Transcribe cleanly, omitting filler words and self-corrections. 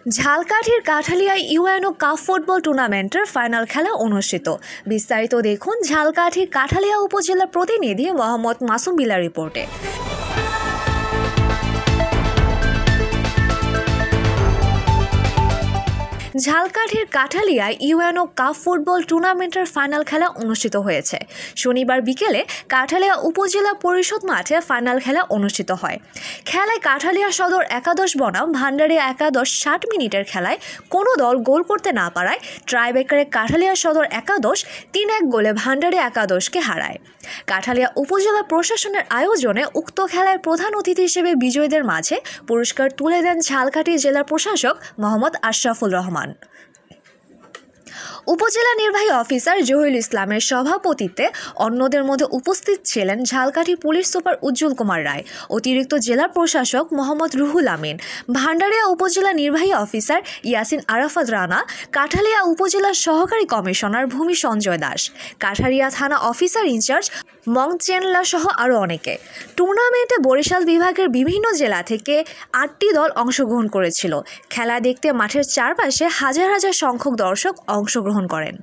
ঝালকাঠির কাঠালিয়ায় UNO cup football টুর্নামেন্টের final খেলা অনুষ্ঠিত। বিস্তারিত দেখুন ঝালকাঠির কাঠালিয়া উপজেলার প্রতিনিধি মোহাম্মদ মাসুম বিল্লার রিপোর্টে। ঝালকাঠির কাঠালিয়ায় ইউএনও কাপ ফুটবল টুর্নামেন্টের ফাইনাল খেলা অনুষ্ঠিত হয়েছে। শনিবার বিকেলে কাঠালিয়া উপজেলা পরিষদ মাঠে ফাইনাল খেলা অনুষ্ঠিত হয়। খেলায় কাঠালিয়া সদর একাদশ বনাম ভান্ডারিয়া একাদশ 60 মিনিটের খেলায় কোনো দল গোল করতে না পারায় ট্রাইব্রেকারে কাঠালিয়া সদর একাদশ 3-1 গোলে ভান্ডারিয়া একাদশকে হারায়। কাঠালিয়া উপজেলা প্রশাসনের আয়োজনে উক্ত খেলায় প্রধান অতিথি হিসেবে বিজয়ীদের মাঝে পুরস্কার তুলে দেন ঝালকাঠি জেলা প্রশাসক মোহাম্মদ আশরাফুল রহমান। উপজেলা নির্বাহী অফিসার জহিরুল ইসলামের সভাপতিত্বে অন্যদের মধ্যে উপস্থিত ছিলেন ঝালকাঠি পুলিশ সুপার উজ্জ্বল কুমার রায়, অতিরিক্ত জেলা প্রশাসক মোহাম্মদ রুহুল আমিন, ভান্ডারিয়া উপজেলা নির্বাহী অফিসার ইয়াসিন আরাফাত রানা, কাঠালিয়া উপজেলার সহকারী কমিশনার ভূমি সঞ্জয় দাস, কাঠালিয়া থানা অফিসার ইনচার্জ মং চেনলা সহ আরও অনেকে। টুর্নামেন্টে বরিশাল বিভাগের বিভিন্ন জেলা থেকে 8টি দল অংশগ্রহণ করেছিল। খেলা দেখতে মাঠের চারপাশে হাজার হাজার সংখ্যক দর্শক অংশগ্রহণ করেন।